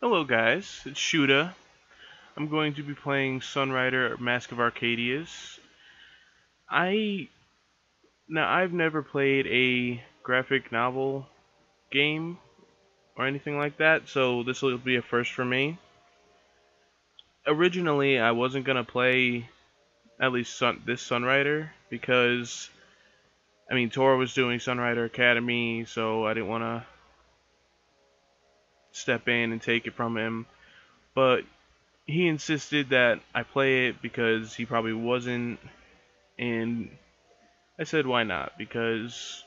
Hello guys, it's Shuta. I'm going to be playing Sunrider Mask of Arcadius. I I've never played a graphic novel game or anything like that, so this will be a first for me. Originally, I wasn't gonna play at least this Sunrider because Tora was doing Sunrider Academy, so I didn't want to step in and take it from him. But he insisted that I play it because he probably wasn't, and I said why not, because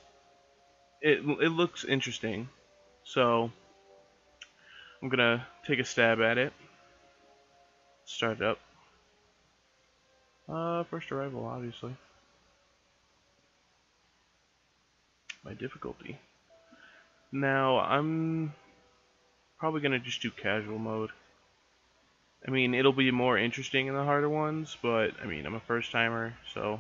it looks interesting. So I'm gonna take a stab at it. Start it up. First arrival, obviously. My difficulty. Now I'm probably gonna just do casual mode. It'll be more interesting in the harder ones, but I'm a first timer, so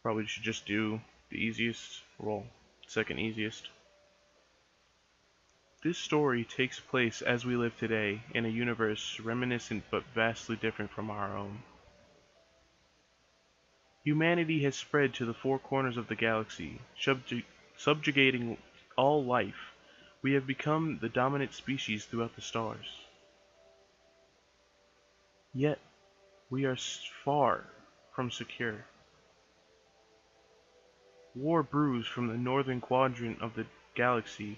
probably should just do the easiest, well, second easiest. This story takes place as we live today, in a universe reminiscent but vastly different from our own. Humanity has spread to the four corners of the galaxy, subjugating all life. We have become the dominant species throughout the stars. Yet, we are far from secure. War brews from the northern quadrant of the galaxy.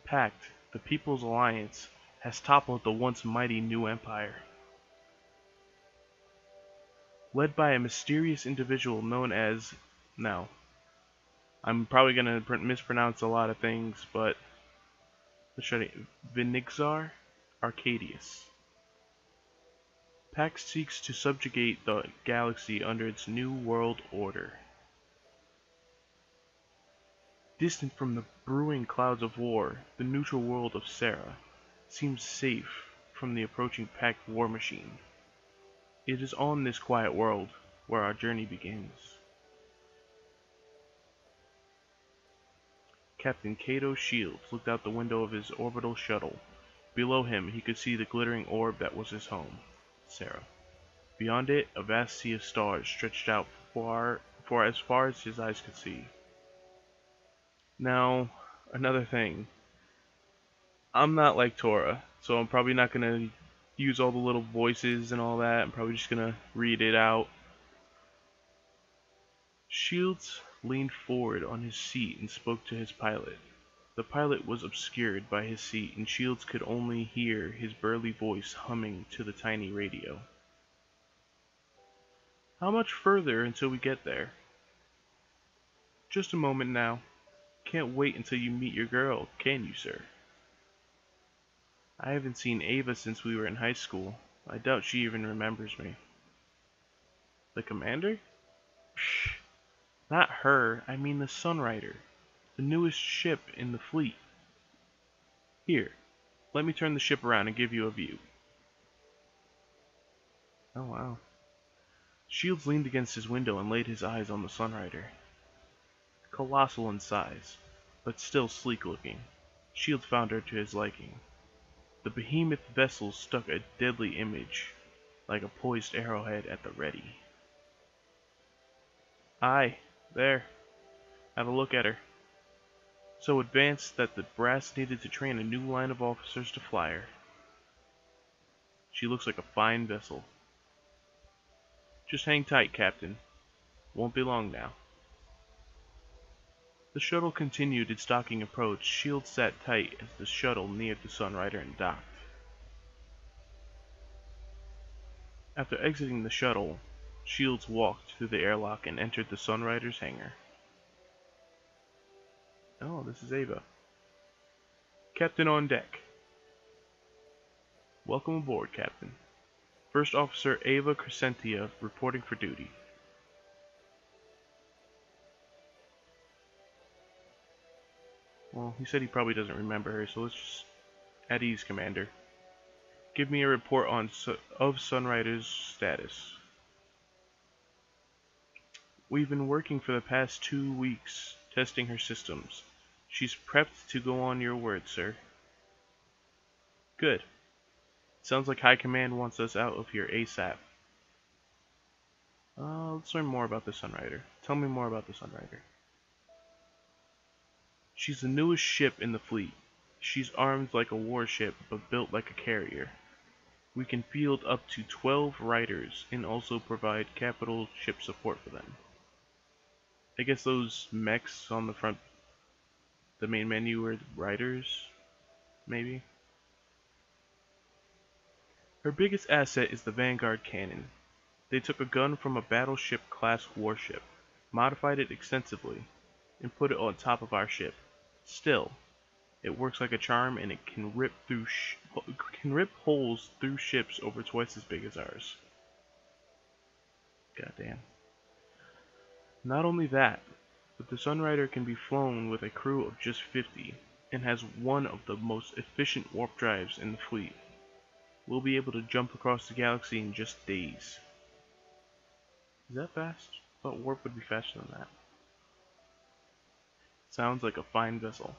Pact, the People's Alliance, has toppled the once mighty New Empire. Led by a mysterious individual known as... Now, I'm probably going to mispronounce a lot of things, but let's try to... Vinixar Arcadius. Pact seeks to subjugate the galaxy under its new world order. Distant from the brewing clouds of war, the neutral world of Sarah seems safe from the approaching Pact war machine. It is on this quiet world where our journey begins. Captain Cato Shields looked out the window of his orbital shuttle. Below him, he could see the glittering orb that was his home, Sarah. Beyond it, a vast sea of stars stretched out for as far as his eyes could see. Now, another thing. I'm not like Tora, so I'm probably not going to use all the little voices and all that. I'm probably just going to read it out. Shields leaned forward on his seat and spoke to his pilot. The pilot was obscured by his seat, and Shields could only hear his burly voice humming to the tiny radio. How much further until we get there? Just a moment now. Can't wait until you meet your girl, can you, sir? I haven't seen Ava since we were in high school. I doubt she even remembers me. The commander? Psh, not her, I mean the Sunrider. The newest ship in the fleet. Here, let me turn the ship around and give you a view. Oh wow. Shields leaned against his window and laid his eyes on the Sunrider. Colossal in size, but still sleek looking, Shields found her to his liking. The behemoth vessel stuck a deadly image, like a poised arrowhead at the ready. Aye, there. Have a look at her. So advanced that the brass needed to train a new line of officers to fly her. She looks like a fine vessel. Just hang tight, Captain. Won't be long now. The shuttle continued its docking approach. Shields sat tight as the shuttle neared the Sunrider and docked. After exiting the shuttle, Shields walked through the airlock and entered the Sunrider's hangar. Oh, this is Ava. Captain on deck. Welcome aboard, Captain. First Officer Ava Crescentia reporting for duty. Well, he said he probably doesn't remember her, so let's just... At ease, Commander. Give me a report of Sunrider's status. We've been working for the past 2 weeks, testing her systems. She's prepped to go on your word, sir. Good. Sounds like High Command wants us out of here ASAP. Let's learn more about the Sunrider. Tell me more about the Sunrider. She's the newest ship in the fleet. She's armed like a warship, but built like a carrier. We can field up to 12 riders and also provide capital ship support for them. I guess those mechs on the front, the main menu are riders, maybe? Her biggest asset is the Vanguard cannon. They took a gun from a battleship-class warship, modified it extensively, and put it on top of our ship. Still, it works like a charm and it can rip holes through ships over twice as big as ours. Goddamn. Not only that, but the Sunrider can be flown with a crew of just 50 and has one of the most efficient warp drives in the fleet. We'll be able to jump across the galaxy in just days. Is that fast? I thought warp would be faster than that. Sounds like a fine vessel.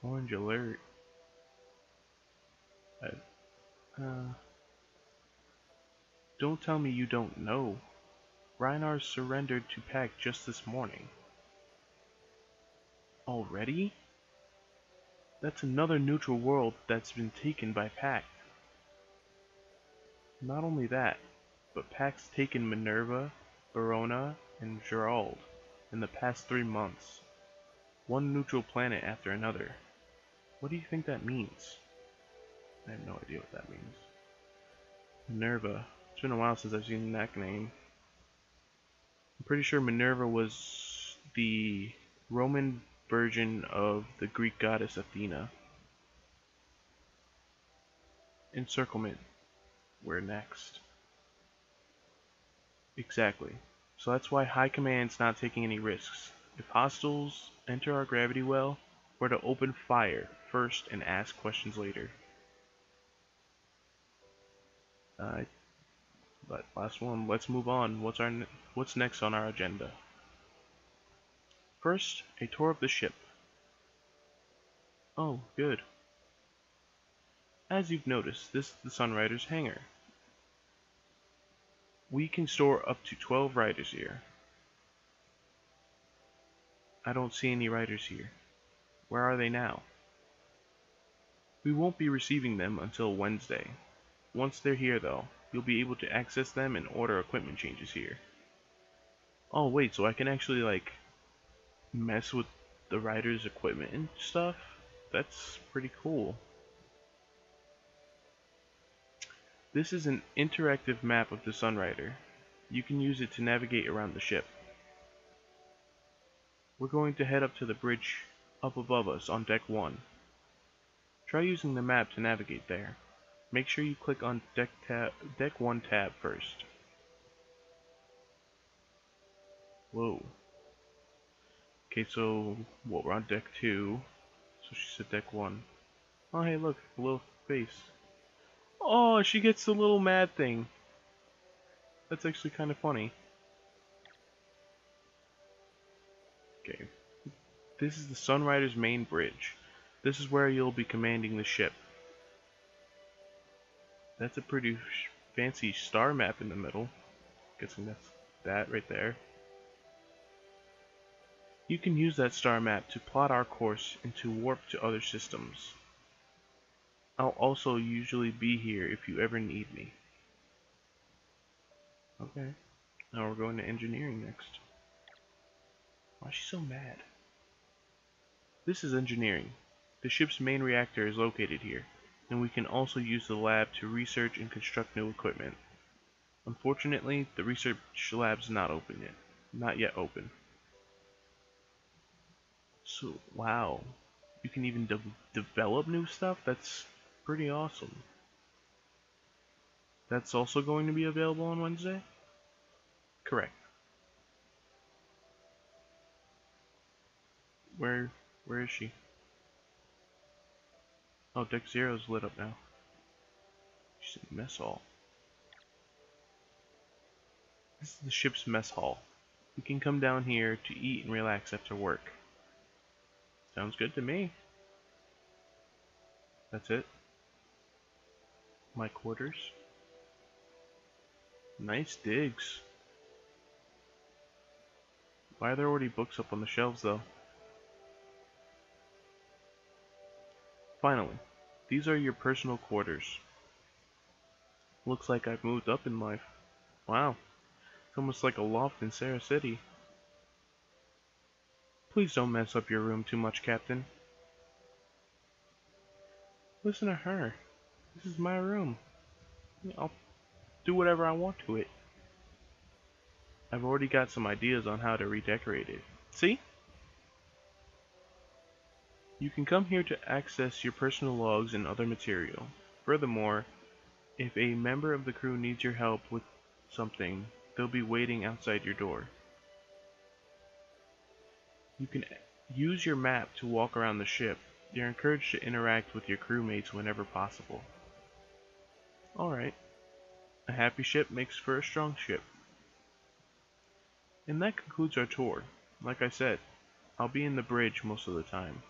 Orange alert. Don't tell me you don't know. Reinar surrendered to Pact just this morning. Already? That's another neutral world that's been taken by Pact. Not only that, but Pact's taken Minerva, Verona, and Gerald in the past 3 months. One neutral planet after another. What do you think that means? I have no idea what that means. Minerva. It's been a while since I've seen that name. I'm pretty sure Minerva was the Roman version of the Greek goddess Athena. Encirclement. Where next? Exactly. So that's why High Command's not taking any risks. If hostiles enter our gravity well, we're to open fire first and ask questions later. But last one, let's move on. What's next on our agenda? First, a tour of the ship. Oh, good. As you've noticed, this is the Sunrider's hangar. We can store up to 12 riders here. I don't see any riders here. Where are they now? We won't be receiving them until Wednesday. Once they're here though, you'll be able to access them and order equipment changes here. Oh wait, so I can actually like mess with the riders' equipment and stuff? That's pretty cool. This is an interactive map of the Sunrider. You can use it to navigate around the ship. We're going to head up to the bridge up above us on deck 1. Try using the map to navigate there. Make sure you click on deck 1 tab first. Whoa. Okay, so what, we're on deck 2. So she said deck 1. Oh hey look, a little face. Oh, she gets the little mad thing. That's actually kind of funny. Okay. This is the Sunrider's main bridge. This is where you'll be commanding the ship. That's a pretty fancy star map in the middle. Guessing that's that right there. You can use that star map to plot our course and to warp to other systems. I'll also usually be here if you ever need me. Okay. Now we're going to engineering next. Why is she so mad? This is engineering. The ship's main reactor is located here, and we can also use the lab to research and construct new equipment. Unfortunately, the research lab's not open yet. Not yet open. So, wow. You can even develop new stuff? That's pretty awesome. That's also going to be available on Wednesday? Correct. Where is she? Oh, deck 0 is lit up now. She's in mess hall. This is the ship's mess hall. We can come down here to eat and relax after work. Sounds good to me. That's it. My quarters. Nice digs. Why are there already books up on the shelves though? Finally, these are your personal quarters. Looks like I've moved up in life. Wow, it's almost like a loft in Sarah City. Please don't mess up your room too much, Captain. Listen to her. This is my room. I'll do whatever I want to it. I've already got some ideas on how to redecorate it. See? You can come here to access your personal logs and other material. Furthermore, if a member of the crew needs your help with something, they'll be waiting outside your door. You can use your map to walk around the ship. You're encouraged to interact with your crewmates whenever possible. Alright. A happy ship makes for a strong ship. And that concludes our tour. Like I said, I'll be in the bridge most of the time,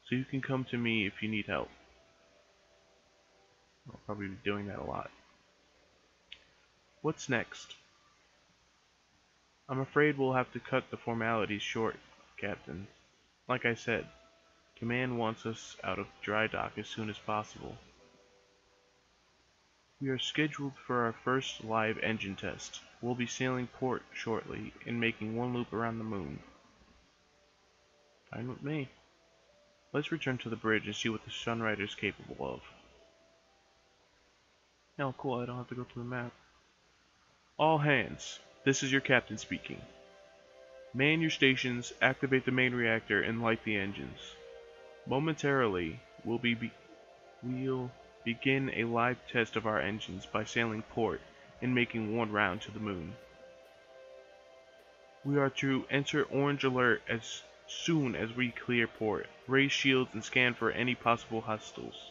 so you can come to me if you need help. I'll probably be doing that a lot. What's next? I'm afraid we'll have to cut the formalities short, Captain. Like I said, Command wants us out of dry dock as soon as possible. We are scheduled for our first live engine test. We'll be sailing port shortly and making one loop around the moon. Fine with me. Let's return to the bridge and see what the Sunrider is capable of. Oh cool, I don't have to go to the map. All hands, this is your captain speaking. Man your stations, activate the main reactor, and light the engines. Momentarily, we'll begin a live test of our engines by sailing port and making one round to the moon. We are to enter orange alert as soon as we clear port. Raise shields and scan for any possible hostiles.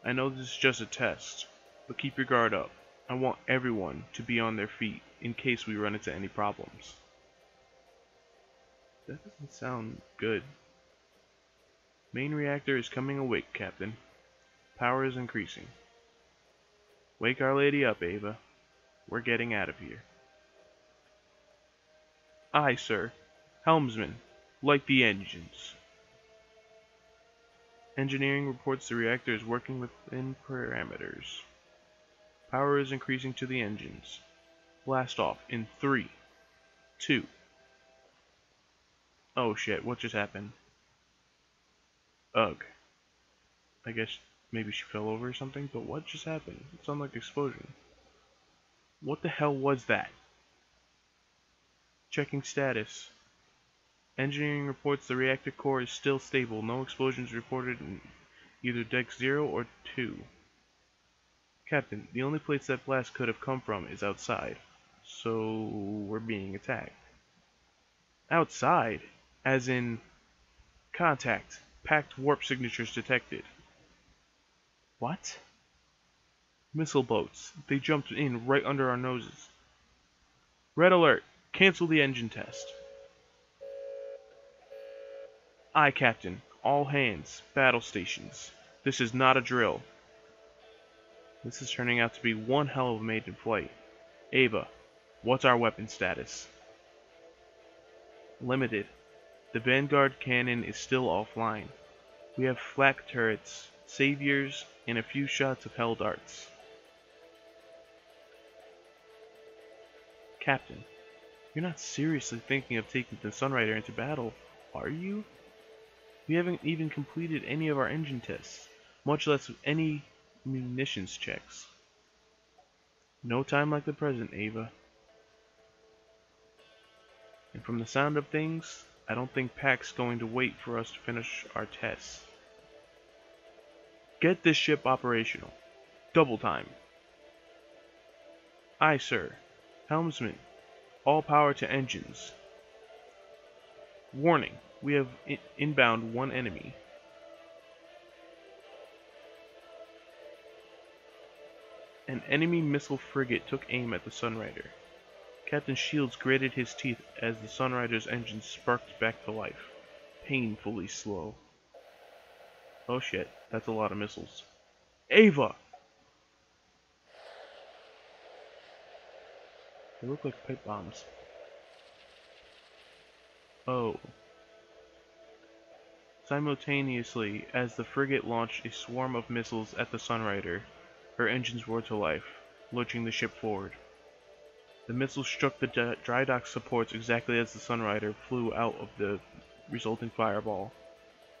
I know this is just a test, but keep your guard up. I want everyone to be on their feet in case we run into any problems. That doesn't sound good. Main reactor is coming awake, Captain. Power is increasing. Wake Our Lady up, Ava. We're getting out of here. Aye, sir. Helmsman, light the engines. Engineering reports the reactor is working within parameters. Power is increasing to the engines. Blast off in 3, 2. Oh shit, what just happened? Ugh. I guess maybe she fell over or something, but what just happened? It sounded like an explosion. What the hell was that? Checking status. Engineering reports the reactor core is still stable. No explosions reported in either deck 0 or 2. Captain, the only place that blast could have come from is outside. So we're being attacked. Outside? As in contact. Packed warp signatures detected. What? Missile boats. They jumped in right under our noses. Red alert. Cancel the engine test. Aye, Captain. All hands. Battle stations. This is not a drill. This is turning out to be one hell of a maiden flight. Ava, what's our weapon status? Limited. The Vanguard cannon is still offline. We have flak turrets, saviors, and a few shots of hell darts. Captain, you're not seriously thinking of taking the Sunrider into battle, are you? We haven't even completed any of our engine tests, much less any munitions checks. No time like the present, Ava. And from the sound of things, I don't think Pack's going to wait for us to finish our tests. Get this ship operational. Double time. Aye, sir. Helmsman, all power to engines. Warning, we have inbound one enemy. An enemy missile frigate took aim at the Sunrider. Captain Shields gritted his teeth as the Sunrider's engine sparked back to life. painfully slow. Oh shit, that's a lot of missiles. Ava! They look like pipe bombs. Oh. Simultaneously, as the frigate launched a swarm of missiles at the Sunrider, her engines roared to life, lurching the ship forward. The missiles struck the dry dock supports exactly as the Sunrider flew out of the resulting fireball.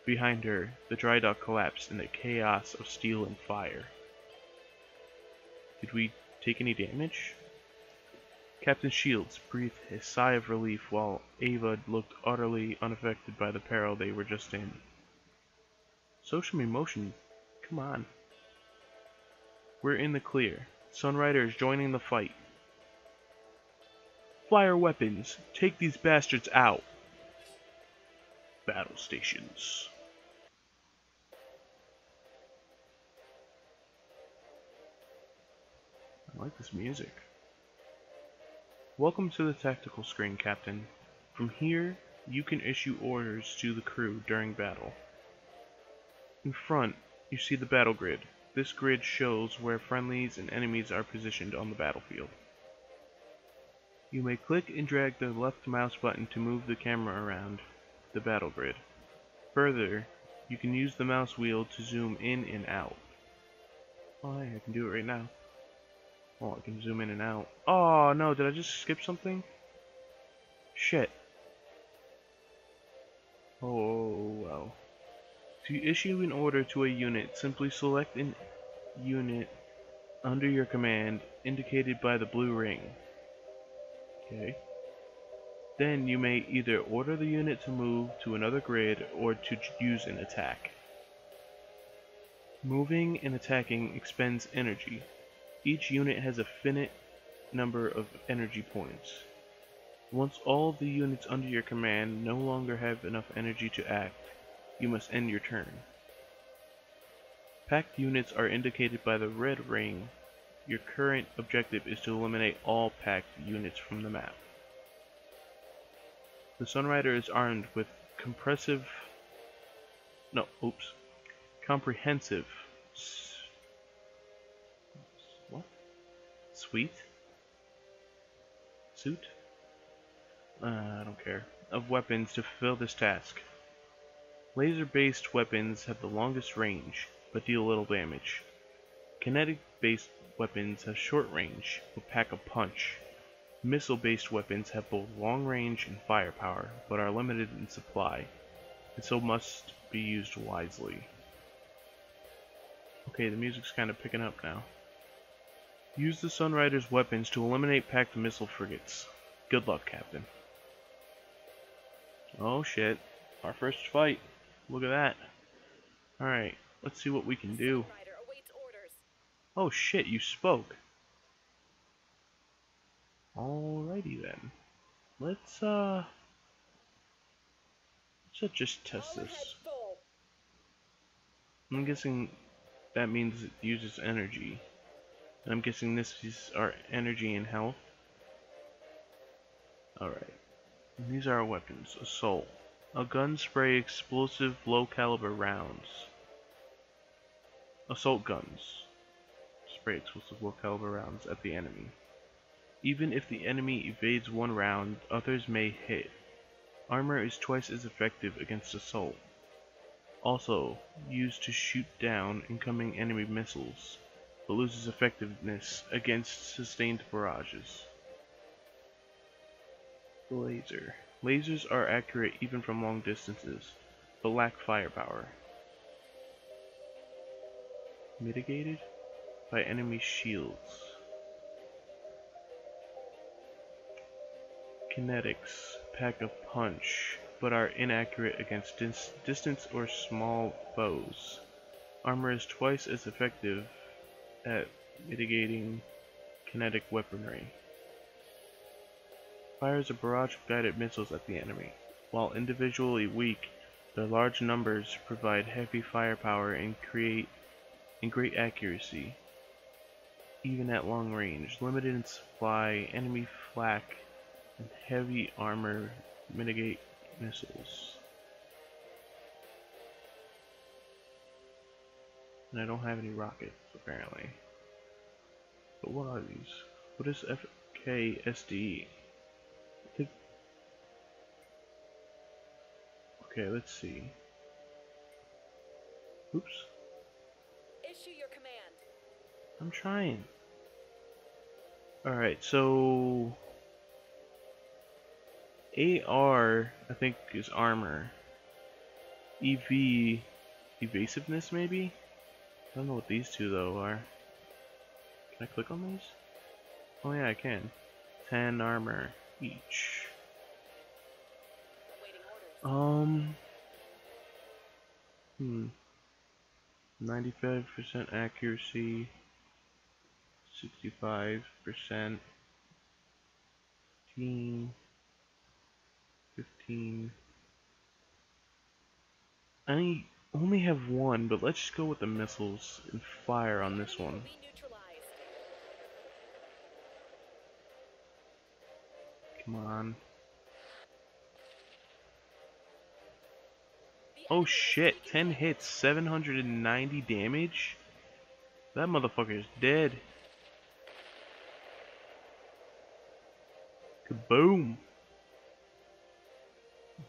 Behind her, the dry dock collapsed in a chaos of steel and fire. Did we take any damage? Captain Shields breathed a sigh of relief while Ava looked utterly unaffected by the peril they were just in. Social emotion, come on. We're in the clear. Sunrider is joining the fight. Fire weapons! Take these bastards out! Battle stations. I like this music. Welcome to the tactical screen, Captain. From here, you can issue orders to the crew during battle. In front, you see the battle grid. This grid shows where friendlies and enemies are positioned on the battlefield. You may click and drag the left mouse button to move the camera around the battle grid. Further, you can use the mouse wheel to zoom in and out. Oh hey, I can do it right now. Oh, I can zoom in and out. Oh no, did I just skip something? Shit. Oh well. To issue an order to a unit, simply select a unit under your command, indicated by the blue ring. Okay. Then you may either order the unit to move to another grid or to use an attack. Moving and attacking expends energy. Each unit has a finite number of energy points. Once all of the units under your command no longer have enough energy to act, you must end your turn. Packed units are indicated by the red ring. Your current objective is to eliminate all packed units from the map. The Sunrider is armed with comprehensive suit? I don't care. Of weapons to fulfill this task. Laser-based weapons have the longest range, but deal little damage. Kinetic-based weapons have short range, but pack a punch. Missile-based weapons have both long range and firepower, but are limited in supply, and so must be used wisely. Okay, the music's kind of picking up now. Use the Sunrider's weapons to eliminate packed missile frigates. Good luck, Captain. Oh shit, our first fight. Look at that. Alright, let's see what we can do. Oh shit, you spoke. Alrighty then. Let's just test this. I'm guessing that means it uses energy. And I'm guessing this is our energy and health. Alright. These are our weapons. Assault. A gun spray explosive low caliber rounds. Assault guns. Spray explosive low caliber rounds at the enemy. Even if the enemy evades one round, others may hit. Armor is twice as effective against assault. Also, used to shoot down incoming enemy missiles, but loses effectiveness against sustained barrages. Laser. Lasers are accurate even from long distances, but lack firepower. Mitigated by enemy shields. Kinetics pack a punch, but are inaccurate against distance or small foes. Armor is twice as effective at mitigating kinetic weaponry. Fires a barrage of guided missiles at the enemy. While individually weak, their large numbers provide heavy firepower and great accuracy. Even at long range, limited in supply, enemy flak and heavy armor mitigate missiles. And I don't have any rockets, apparently. But what are these? What is FKSD? Think... Okay, let's see. Oops. Issue your command. I'm trying. Alright, so... AR, I think, is armor. EV, evasiveness, maybe? I don't know what these two, though, are. Can I click on these? Oh yeah, I can. 10 armor each. Awaiting orders. 95% accuracy, 65%, 15. I only have one, but let's just go with the missiles and fire on this Enemy one. will be neutralized. Come on. The Oh enemy has shit, taken 10 damage. hits, 790 damage? That motherfucker is dead. Kaboom!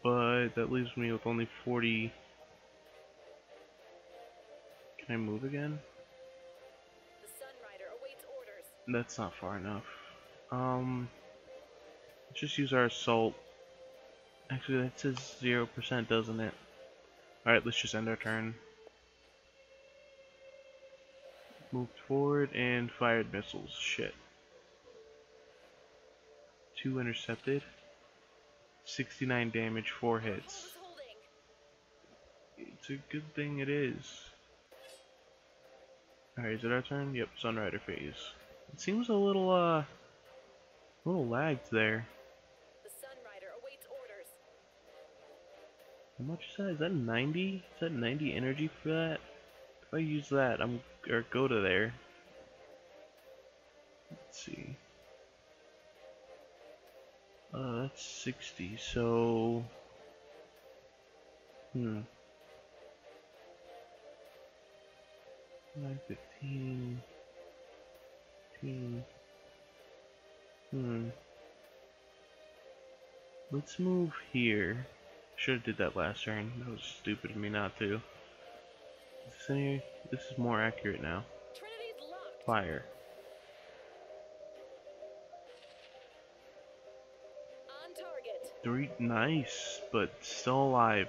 But that leaves me with only 40. Can I move again? The Sunrider awaits orders. That's not far enough. Let's just use our assault. Actually, that says 0%, doesn't it? Alright, let's just end our turn. Moved forward and fired missiles. Shit. 2 intercepted. 69 damage, 4 Our hull hits. is holding. It's a good thing it is. Alright, is it our turn? Yep, Sunrider phase. It seems a little lagged there. The Sunrider awaits orders. How much is that? Is that 90? Is that 90 energy for that? If I use that, or go to there. Let's see. That's 60, so... 915... 15... Let's move here. Should have did that last turn. That was stupid of me not to. This is more accurate now. Trinity's locked. Fire. On target. 3, nice, but still alive.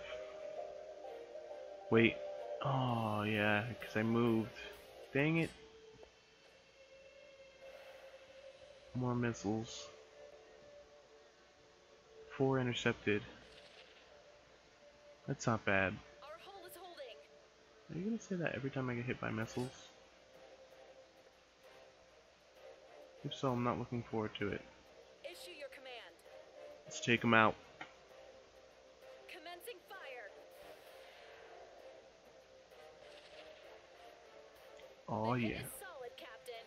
Wait. Oh yeah, because I moved. Dang it. More missiles. 4 intercepted. That's not bad. Our hull is holding. Are you gonna say that every time I get hit by missiles? If so, I'm not looking forward to it. Issue your command. Let's take them out. Commencing fire. Oh The hit yeah. is solid, Captain.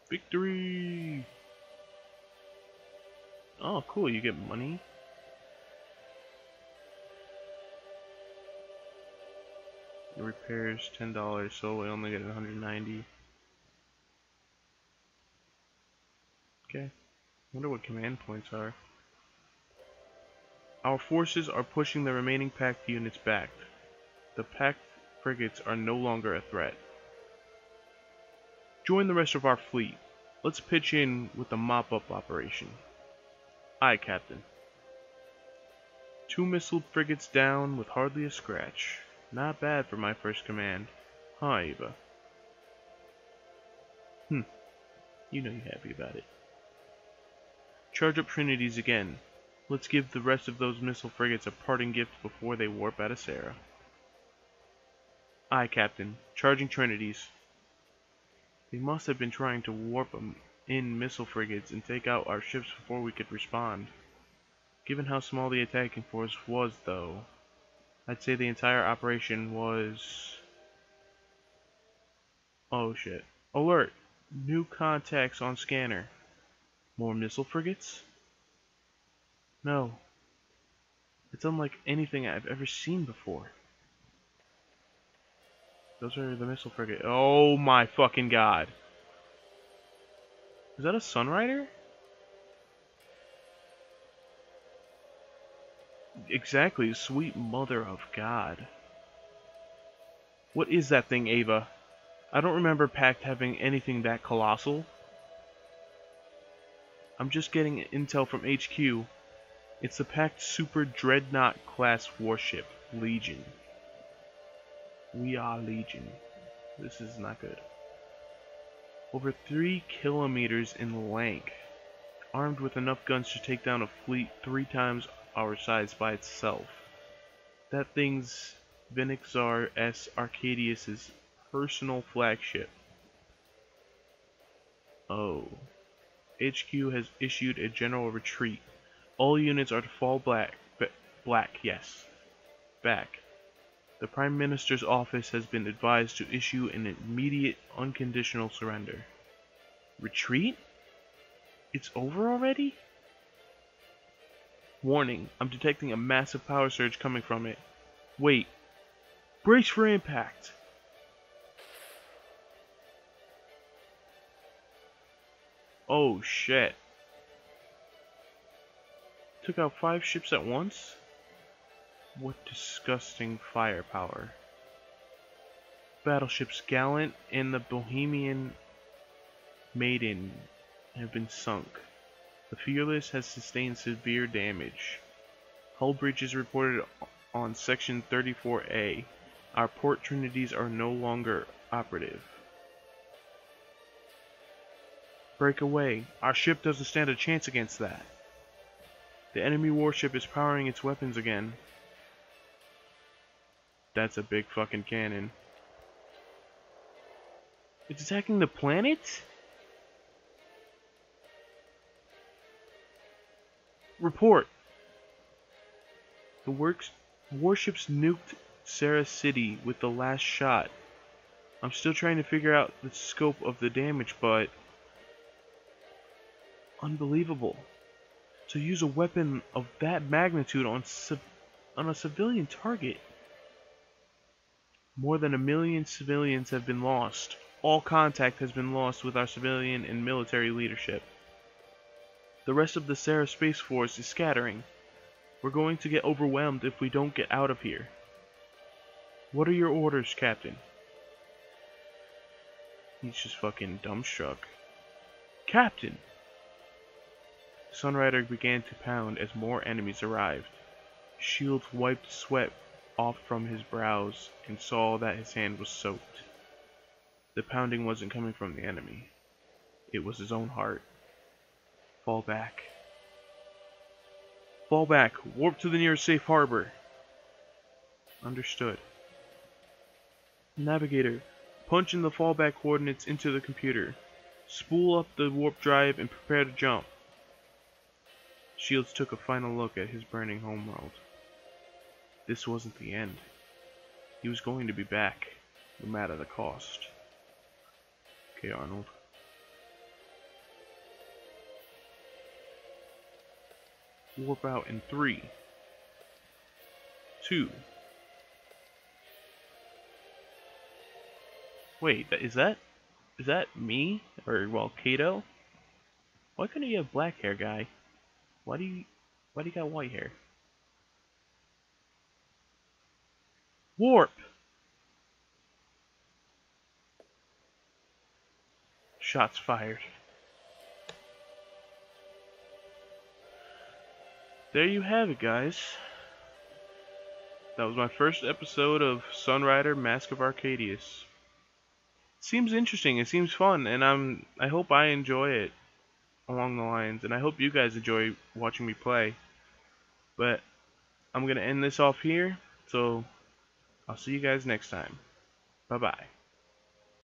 Victory! Oh, cool, you get money. The repairs $10, so I only get 190. Okay. Wonder what command points are. Our forces are pushing the remaining packed units back. The packed frigates are no longer a threat. Join the rest of our fleet. Let's pitch in with the mop-up operation. Aye, Captain. 2 missile frigates down with hardly a scratch. Not bad for my first command. Huh, Eva? You know you're happy about it. Charge up Trinities again. Let's give the rest of those missile frigates a parting gift before they warp out of Sarah. Aye, Captain. Charging Trinities. They must have been trying to warp in missile frigates and take out our ships before we could respond. Given how small the attacking force was, though, I'd say the entire operation was... Oh shit. Alert! New contacts on scanner. More missile frigates? No. It's unlike anything I've ever seen before. Those are the missile frigate. Oh my fucking god. Is that a Sunrider? Exactly, sweet mother of God. What is that thing, Ava? I don't remember Pact having anything that colossal. I'm just getting intel from HQ. It's the Pact Super Dreadnought class warship, Legion. We are Legion. This is not good. Over 3 kilometers in length. Armed with enough guns to take down a fleet 3 times our size by itself. That thing's Vinixar S. Arcadius' personal flagship. Oh. HQ has issued a general retreat. All units are to fall back. Yes. Back. The Prime Minister's office has been advised to issue an immediate, unconditional surrender. Retreat? It's over already? Warning, I'm detecting a massive power surge coming from it. Wait. Brace for impact! Oh shit. Took out 5 ships at once? What disgusting firepower. Battleships Gallant and the Bohemian Maiden have been sunk. The Fearless has sustained severe damage. Hull breaches reported on Section 34A. Our port trinities are no longer operative. Break away. Our ship doesn't stand a chance against that. The enemy warship is powering its weapons again. That's a big fucking cannon. It's attacking the planet? Report. The warships nuked Sarah City with the last shot. I'm still trying to figure out the scope of the damage, but... Unbelievable. To use a weapon of that magnitude on a civilian target. More than 1 million civilians have been lost. All contact has been lost with our civilian and military leadership. The rest of the Sarah Space Force is scattering. We're going to get overwhelmed if we don't get out of here. What are your orders, Captain? He's just fucking dumbstruck. Captain! Sunrider began to pound as more enemies arrived. Shields wiped sweat off from his brows and saw that his hand was soaked. The pounding wasn't coming from the enemy. It was his own heart. Fall back. Fall back. Warp to the nearest safe harbor. Understood. Navigator, punch in the fallback coordinates into the computer. Spool up the warp drive and prepare to jump. Shields took a final look at his burning homeworld. This wasn't the end. He was going to be back, no matter the cost. Okay, Arnold. Warp out in 3, 2. Wait, is that me? Or, well, Kato? Why couldn't you have black hair, guy? Why do you got white hair? Warp! Shots fired. There you have it, guys. That was my first episode of Sunrider Mask of Arcadius. Seems interesting, it seems fun, and I hope I enjoy it along the lines, and I hope you guys enjoy watching me play. But I'm gonna end this off here, so I'll see you guys next time. Bye bye.